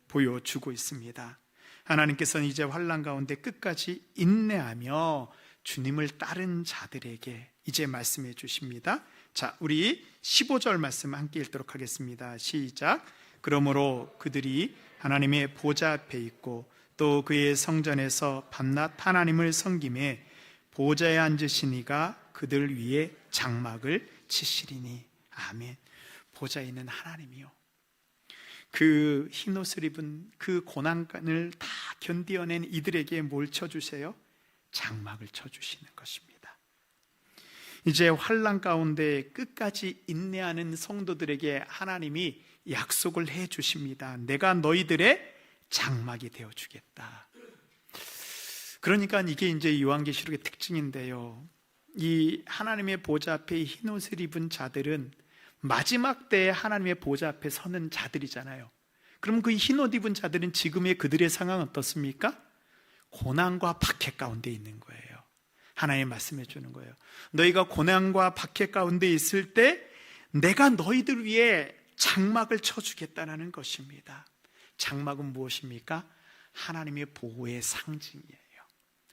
보여주고 있습니다. 하나님께서는 이제 환난 가운데 끝까지 인내하며 주님을 따른 자들에게 이제 말씀해 주십니다. 자, 우리 15절 말씀 함께 읽도록 하겠습니다. 시작. 그러므로 그들이 하나님의 보좌 앞에 있고 또 그의 성전에서 밤낮 하나님을 섬김에 보좌에 앉으신 이가 그들 위에 장막을 치시리니. 아멘. 보좌에 있는 하나님이요, 그 흰옷을 입은 그 고난을 다 견디어낸 이들에게 뭘 쳐주세요? 장막을 쳐주시는 것입니다. 이제 환난 가운데 끝까지 인내하는 성도들에게 하나님이 약속을 해 주십니다. 내가 너희들의 장막이 되어 주겠다. 그러니까 이게 이제 요한계시록의 특징인데요, 이 하나님의 보좌 앞에 흰옷을 입은 자들은 마지막 때에 하나님의 보좌 앞에 서는 자들이잖아요. 그럼 그 흰옷 입은 자들은 지금의 그들의 상황은 어떻습니까? 고난과 박해 가운데 있는 거예요. 하나님 말씀해 주는 거예요. 너희가 고난과 박해 가운데 있을 때 내가 너희들 위해 장막을 쳐주겠다는 것입니다. 장막은 무엇입니까? 하나님의 보호의 상징이에요.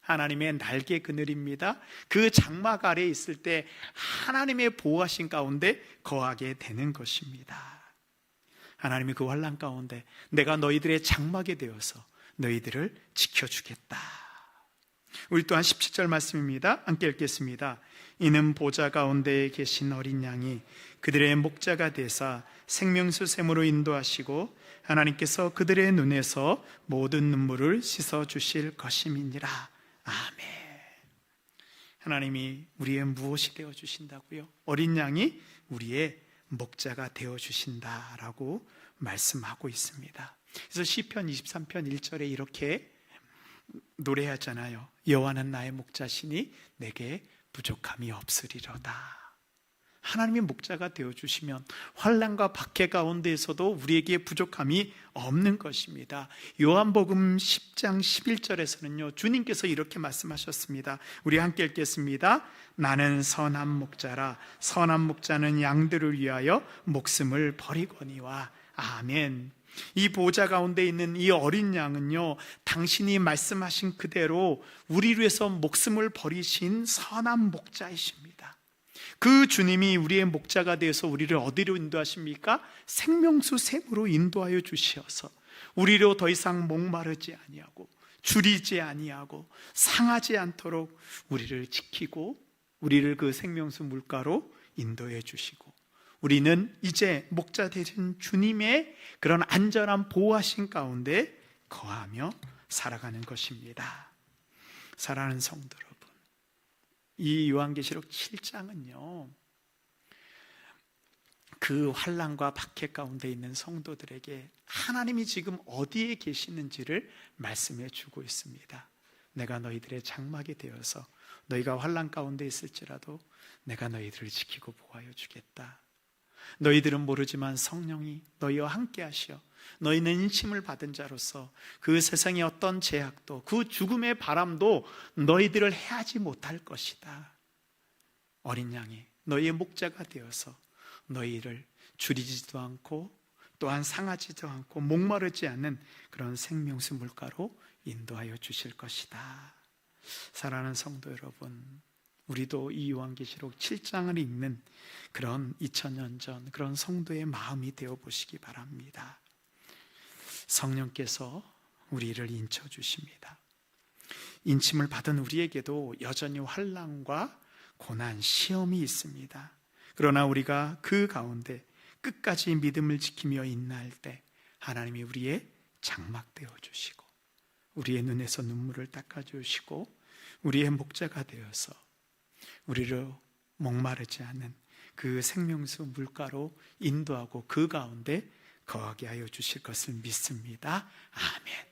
하나님의 날개 그늘입니다. 그 장막 아래에 있을 때 하나님의 보호하신 가운데 거하게 되는 것입니다. 하나님이 그 환난 가운데 내가 너희들의 장막이 되어서 너희들을 지켜주겠다. 우리 또한 17절 말씀입니다. 함께 읽겠습니다. 이는 보좌 가운데에 계신 어린 양이 그들의 목자가 되사 생명수 샘으로 인도하시고 하나님께서 그들의 눈에서 모든 눈물을 씻어주실 것임이니라. 아멘. 하나님이 우리의 무엇이 되어주신다고요? 어린 양이 우리의 목자가 되어주신다라고 말씀하고 있습니다. 그래서 시편 23편 1절에 이렇게 노래하잖아요. 여호와는 나의 목자시니 내게 부족함이 없으리로다. 하나님의 목자가 되어주시면 환난과 박해 가운데에서도 우리에게 부족함이 없는 것입니다. 요한복음 10장 11절에서는요 주님께서 이렇게 말씀하셨습니다. 우리 함께 읽겠습니다. 나는 선한 목자라 선한 목자는 양들을 위하여 목숨을 버리거니와. 아멘. 이 보좌 가운데 있는 이 어린 양은요 당신이 말씀하신 그대로 우리를 위해서 목숨을 버리신 선한 목자이십니다. 그 주님이 우리의 목자가 되어서 우리를 어디로 인도하십니까? 생명수 샘으로 인도하여 주시어서 우리로 더 이상 목마르지 아니하고 줄이지 아니하고 상하지 않도록 우리를 지키고 우리를 그 생명수 물가로 인도해 주시고 우리는 이제 목자 되신 주님의 그런 안전한 보호하신 가운데 거하며 살아가는 것입니다. 사랑하는 성도 여러분, 이 요한계시록 7장은요 그 환난과 박해 가운데 있는 성도들에게 하나님이 지금 어디에 계시는지를 말씀해 주고 있습니다. 내가 너희들의 장막이 되어서 너희가 환난 가운데 있을지라도 내가 너희들을 지키고 보호하여 주겠다. 너희들은 모르지만 성령이 너희와 함께 하시어 너희는 인침을 받은 자로서 그 세상의 어떤 제약도 그 죽음의 바람도 너희들을 해하지 못할 것이다. 어린 양이 너희의 목자가 되어서 너희를 줄이지도 않고 또한 상하지도 않고 목마르지 않는 그런 생명수 물가로 인도하여 주실 것이다. 사랑하는 성도 여러분, 우리도 이 요한계시록 7장을 읽는 그런 2000년 전 그런 성도의 마음이 되어 보시기 바랍니다. 성령께서 우리를 인쳐 주십니다. 인침을 받은 우리에게도 여전히 환난과 고난, 시험이 있습니다. 그러나 우리가 그 가운데 끝까지 믿음을 지키며 인내할 때 하나님이 우리의 장막 되어 주시고 우리의 눈에서 눈물을 닦아 주시고 우리의 목자가 되어서 우리를 목마르지 않는 그 생명수 물가로 인도하고 그 가운데 거하게 하여 주실 것을 믿습니다. 아멘.